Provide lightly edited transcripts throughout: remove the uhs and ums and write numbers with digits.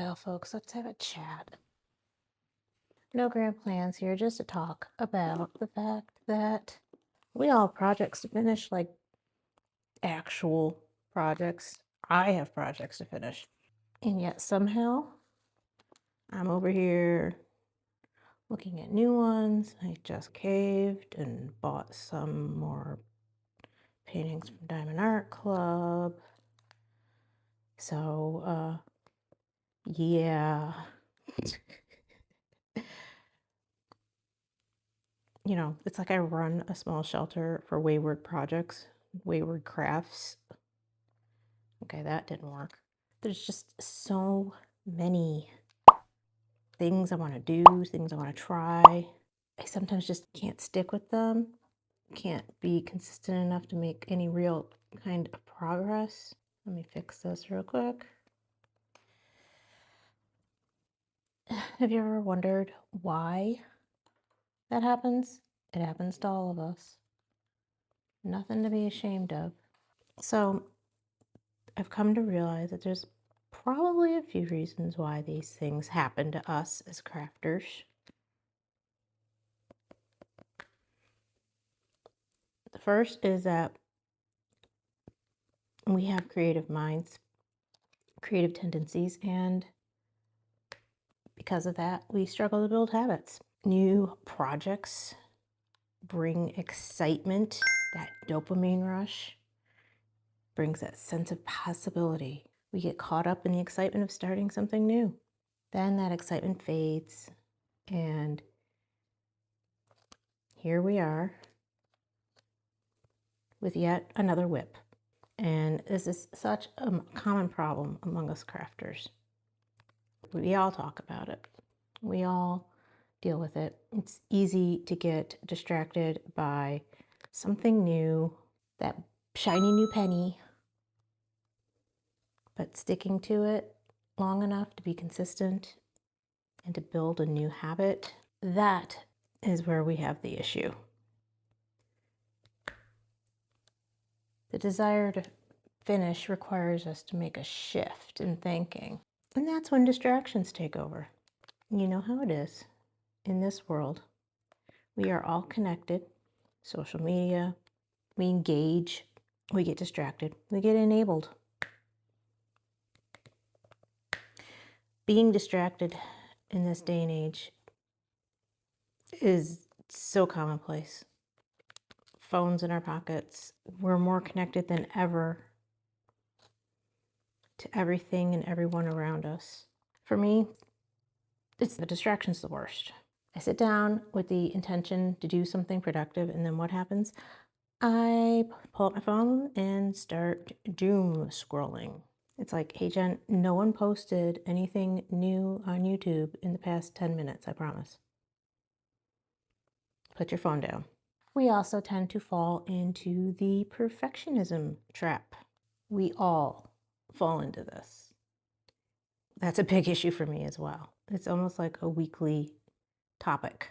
Well, folks, let's have a chat. No grand plans here, just to talk about the fact that we all have projects to finish, like actual projects. I have projects to finish. And yet somehow I'm over here looking at new ones. I just caved and bought some more paintings from Diamond Art Club. So, yeah. You know, it's like I run a small shelter for wayward projects, wayward crafts. Okay, that didn't work. There's just so many things I want to do, things I want to try. I sometimes just can't stick with them, can't be consistent enough to make any real kind of progress. Let me fix this real quick. Have you ever wondered why that happens? It happens to all of us. Nothing to be ashamed of. So I've come to realize that there's probably a few reasons why these things happen to us as crafters. The first is that we have creative minds, creative tendencies, and because of that, we struggle to build habits. New projects bring excitement, that dopamine rush brings that sense of possibility. We get caught up in the excitement of starting something new. Then that excitement fades, and here we are with yet another WIP. And this is such a common problem among us crafters. We all talk about it. We all deal with it. It's easy to get distracted by something new, that shiny new penny, but sticking to it long enough to be consistent and to build a new habit, that is where we have the issue. The desire to finish requires us to make a shift in thinking. And that's when distractions take over. You know how it is in this world. We are all connected. Social media, we engage, we get distracted, we get enabled. Being distracted in this day and age is so commonplace. Phones in our pockets. We're more connected than ever to everything and everyone around us. For me, the distraction's the worst. I sit down with the intention to do something productive, and then what happens? I pull up my phone and start doom scrolling. It's like, hey Jen, no one posted anything new on YouTube in the past 10 minutes, I promise. Put your phone down. We also tend to fall into the perfectionism trap. We all fall into this. That's a big issue for me as well. It's almost like a weekly topic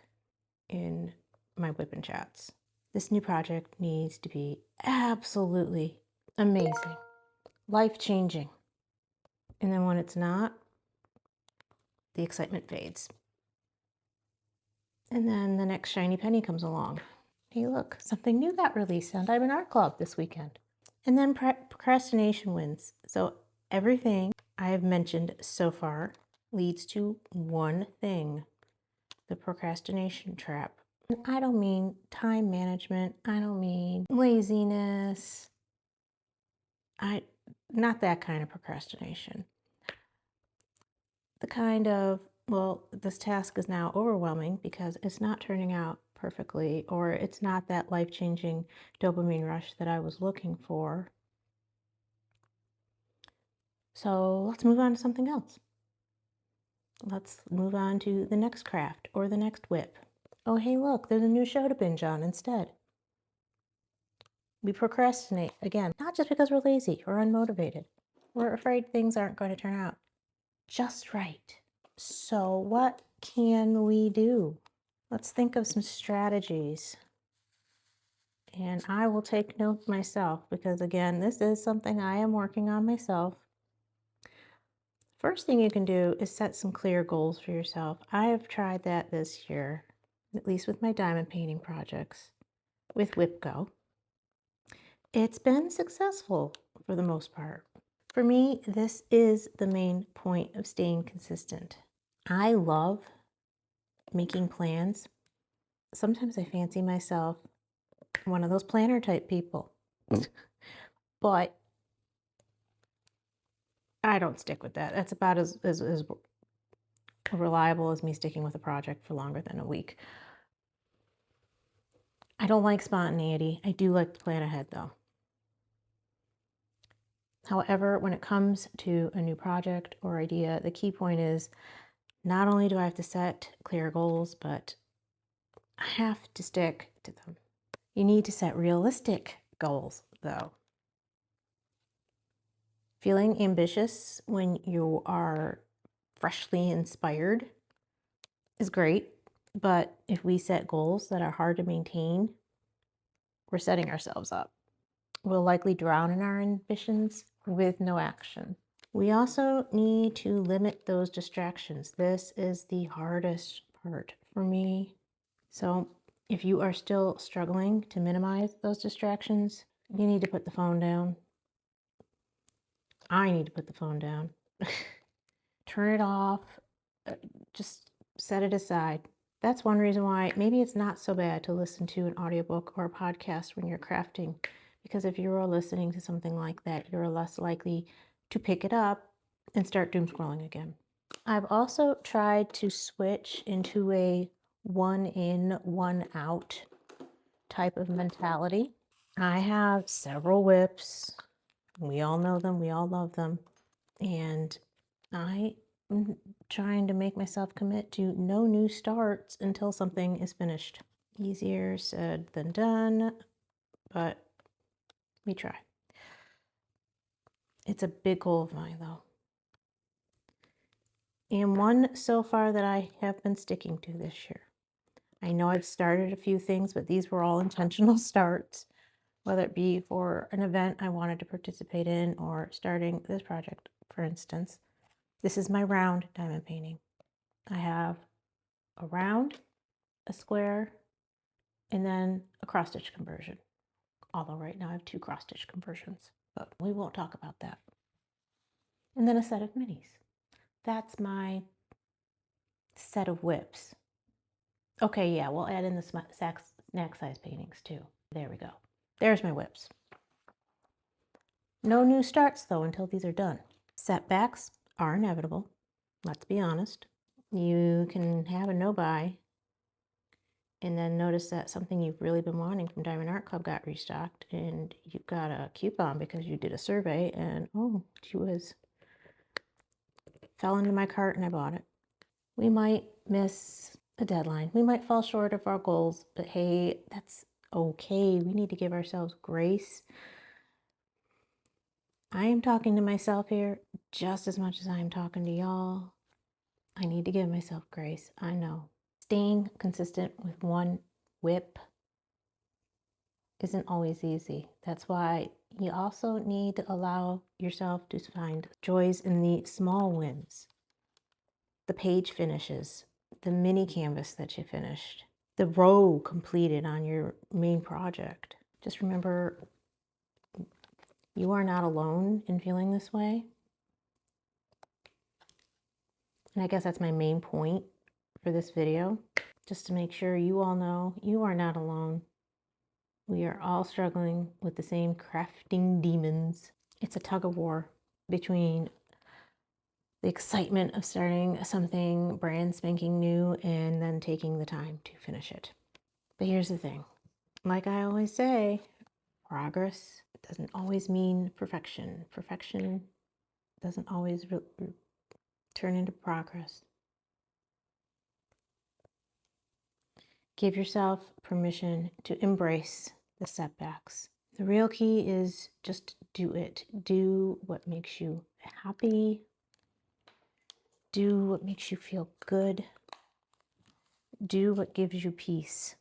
in my whipping chats. This new project needs to be absolutely amazing, life-changing. And then when it's not, the excitement fades. And then the next shiny penny comes along. Hey, look, something new got released on Diamond Art Club this weekend. And then procrastination wins. So everything I have mentioned so far leads to one thing: the procrastination trap. And I don't mean time management. I don't mean laziness. Not that kind of procrastination. The kind of, well, this task is now overwhelming because it's not turning out perfectly, or it's not that life-changing dopamine rush that I was looking for. So let's move on to something else. Let's move on to the next craft or the next whip. Oh, hey, look, there's a new show to binge on instead. We procrastinate, again, not just because we're lazy or unmotivated. We're afraid things aren't going to turn out just right. So what can we do? Let's think of some strategies. And I will take note myself because, again, this is something I am working on myself. First thing you can do is set some clear goals for yourself. I have tried that this year, at least with my diamond painting projects, with WIPGO. It's been successful for the most part. For me, this is the main point of staying consistent. I love making plans. Sometimes I fancy myself one of those planner type people, but I don't stick with that. That's about as reliable as me sticking with a project for longer than a week. I don't like spontaneity. I do like to plan ahead though. However, when it comes to a new project or idea, the key point is not only do I have to set clear goals, but I have to stick to them. You need to set realistic goals though. Feeling ambitious when you are freshly inspired is great, but if we set goals that are hard to maintain, we're setting ourselves up. We'll likely drown in our ambitions with no action. We also need to limit those distractions. This is the hardest part for me. So if you are still struggling to minimize those distractions, you need to put the phone down. I need to put the phone down. Turn it off. Just set it aside. That's one reason why maybe it's not so bad to listen to an audiobook or a podcast when you're crafting, because if you're listening to something like that, you're less likely to pick it up and start doom scrolling again. I've also tried to switch into a one in, one out type of mentality. I have several WIPs. We all know them, we all love them. And I'm trying to make myself commit to no new starts until something is finished. Easier said than done, but we try. It's a big goal of mine, though. And one so far that I have been sticking to this year. I know I've started a few things, but these were all intentional starts, whether it be for an event I wanted to participate in or starting this project, for instance. This is my round diamond painting. I have a round, a square, and then a cross stitch conversion. Although right now I have 2 cross stitch conversions, but we won't talk about that. And then a set of minis. That's my set of WIPs. Okay, yeah, we'll add in the snack size paintings too. There we go. There's my WIPs. No new starts though until these are done. Setbacks are inevitable. Let's be honest. You can have a no buy and then notice that something you've really been wanting from Diamond Art Club got restocked and you got a coupon because you did a survey and oh, gee whiz, fell into my cart and I bought it. We might miss a deadline. We might fall short of our goals, but hey, that's okay. We need to give ourselves grace. I am talking to myself here just as much as I am talking to y'all. I need to give myself grace. I know. Staying consistent with one WIP isn't always easy. That's why you also need to allow yourself to find joys in the small wins, the page finishes, the mini canvas that you finished, the row completed on your main project. Just remember, you are not alone in feeling this way. And I guess that's my main point for this video, just to make sure you all know you are not alone. We are all struggling with the same crafting demons. It's a tug of war between the excitement of starting something brand spanking new and then taking the time to finish it. But here's the thing. Like I always say, progress doesn't always mean perfection. Perfection doesn't always turn into progress. Give yourself permission to embrace the setbacks. The real key is just do it. Do what makes you happy. Do what makes you feel good. Do what gives you peace.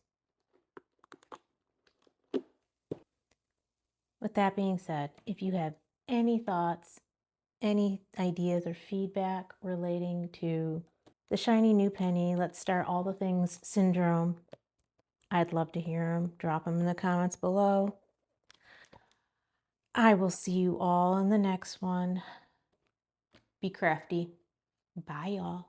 With that being said, if you have any thoughts, any ideas or feedback relating to the shiny new penny, let's start all the things syndrome, I'd love to hear them. Drop them in the comments below. I will see you all in the next one. Be crafty. Bye, y'all.